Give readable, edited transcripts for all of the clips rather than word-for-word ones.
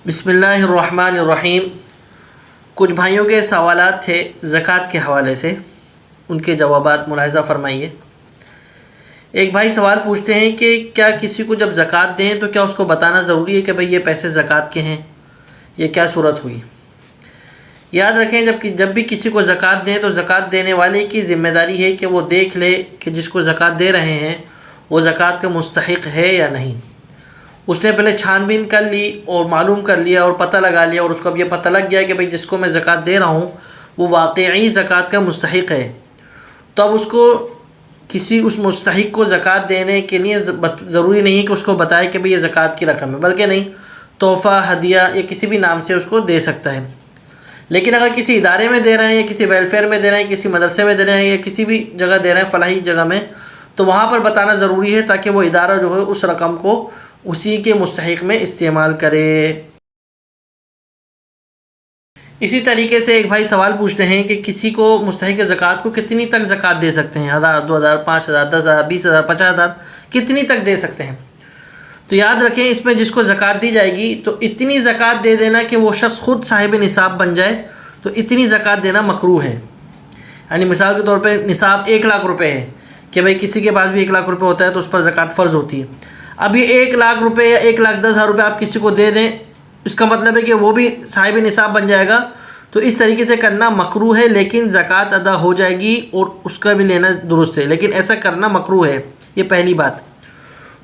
بسم اللہ الرحمن الرحیم۔ کچھ بھائیوں کے سوالات تھے زکوٰۃ کے حوالے سے، ان کے جوابات ملاحظہ فرمائیے۔ ایک بھائی سوال پوچھتے ہیں کہ کیا کسی کو جب زکوٰۃ دیں تو کیا اس کو بتانا ضروری ہے کہ بھئی یہ پیسے زکوٰۃ کے ہیں؟ یہ کیا صورت ہوئی؟ یاد رکھیں جب بھی کسی کو زکوٰۃ دیں تو زکوٰۃ دینے والے کی ذمہ داری ہے کہ وہ دیکھ لے کہ جس کو زکوٰۃ دے رہے ہیں وہ زکوٰۃ کا مستحق ہے یا نہیں۔ اس نے پہلے چھان بین کر لی اور معلوم کر لیا اور پتہ لگا لیا، اور اس کو اب یہ پتہ لگ گیا کہ بھئی جس کو میں زکوٰۃ دے رہا ہوں وہ واقعی زکوٰۃ کا مستحق ہے، تو اب اس کو کسی اس مستحق کو زکوٰۃ دینے کے لیے ضروری نہیں کہ اس کو بتائے کہ بھئی یہ زکوٰۃ کی رقم ہے، بلکہ نہیں، تحفہ، ہدیہ یا کسی بھی نام سے اس کو دے سکتا ہے۔ لیکن اگر کسی ادارے میں دے رہے ہیں یا کسی ویلفیئر میں دے رہے ہیں، کسی مدرسے میں دے رہے ہیں یا کسی بھی جگہ دے رہے ہیں، فلاحی جگہ میں، تو وہاں پر بتانا ضروری ہے تاکہ وہ ادارہ جو ہے اس رقم کو اسی کے مستحق میں استعمال کرے۔ اسی طریقے سے ایک بھائی سوال پوچھتے ہیں کہ کسی کو مستحق زکوٰۃ کو کتنی تک زکوٰۃ دے سکتے ہیں؟ 1000، 2000، 5000، 10000، 20000، 50000، کتنی تک دے سکتے ہیں؟ تو یاد رکھیں اس میں جس کو زکوٰۃ دی جائے گی تو اتنی زکوٰۃ دے دینا کہ وہ شخص خود صاحب نصاب بن جائے، تو اتنی زکوٰۃ دینا مکروہ ہے۔ یعنی مثال کے طور پہ نصاب 1 لاکھ روپے ہے کہ بھئی کسی کے پاس بھی 1 لاکھ روپے ہوتا ہے تو اس پر زکوٰۃ فرض ہوتی ہے۔ اب یہ 1 لاکھ روپے یا 1,10,000 روپے آپ کسی کو دے دیں، اس کا مطلب ہے کہ وہ بھی صاحب نصاب بن جائے گا، تو اس طریقے سے کرنا مکروہ ہے، لیکن زکوٰۃ ادا ہو جائے گی اور اس کا بھی لینا درست ہے، لیکن ایسا کرنا مکروہ ہے۔ یہ پہلی بات۔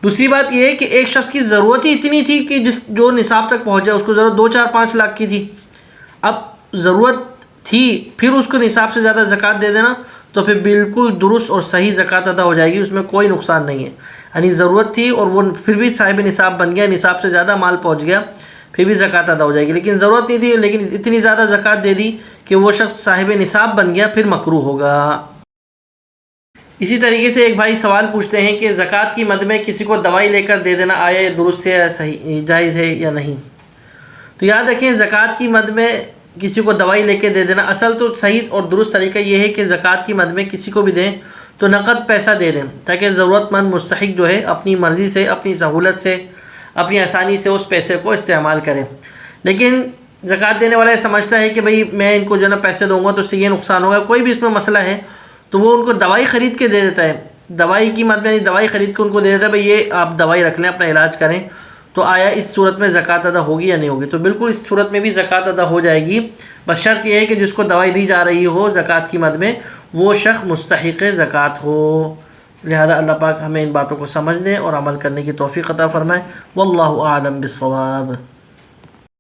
دوسری بات یہ ہے کہ ایک شخص کی ضرورت ہی اتنی تھی کہ جو نصاب تک پہنچ جائے، اس کو ضرورت 2، 4، 5 لاکھ کی تھی، اب ضرورت تھی پھر اس کو نصاب سے زیادہ زکوٰۃ دے دینا تو پھر بالکل درست اور صحیح زکوٰۃ ادا ہو جائے گی، اس میں کوئی نقصان نہیں ہے۔ یعنی ضرورت تھی اور وہ پھر بھی صاحب نصاب بن گیا، نصاب سے زیادہ مال پہنچ گیا، پھر بھی زکوٰۃ ادا ہو جائے گی۔ لیکن ضرورت نہیں تھی لیکن اتنی زیادہ زکوٰۃ دے دی کہ وہ شخص صاحب نصاب بن گیا، پھر مکروہ ہوگا۔ اسی طریقے سے ایک بھائی سوال پوچھتے ہیں کہ زکوٰۃ کی مد میں کسی کو دوائی لے کر دے دینا آیا درست ہے یا صحیح جائز ہے یا نہیں؟ تو یاد رکھیں زکوٰۃ کی مد میں کسی کو دوائی لے کے دے دینا، اصل تو صحیح اور درست طریقہ یہ ہے کہ زکوٰۃ کی مد میں کسی کو بھی دیں تو نقد پیسہ دے دیں، تاکہ ضرورت مند مستحق جو ہے اپنی مرضی سے، اپنی سہولت سے، اپنی آسانی سے اس پیسے کو استعمال کرے۔ لیکن زکوٰۃ دینے والا یہ سمجھتا ہے کہ بھئی میں ان کو جو ہے نا پیسے دوں گا تو اس سے یہ نقصان ہوگا، کوئی بھی اس میں مسئلہ ہے، تو وہ ان کو دوائی خرید کے دے دیتا ہے، دوائی کی مد میں یعنی دوائی خرید کے ان کو دے دیتا ہے، بھئی یہ آپ دوائی رکھ لیں، اپنا علاج کریں۔ تو آیا اس صورت میں زکوٰۃ ادا ہوگی یا نہیں ہوگی؟ تو بالکل اس صورت میں بھی زکوٰۃ ادا ہو جائے گی، بس شرط یہ ہے کہ جس کو دوائی دی جا رہی ہو زکوٰۃ کی مد میں وہ شخص مستحق زکوٰۃ ہو۔ لہذا اللہ پاک ہمیں ان باتوں کو سمجھنے اور عمل کرنے کی توفیق عطا فرمائے۔ واللہ اعلم بالصواب۔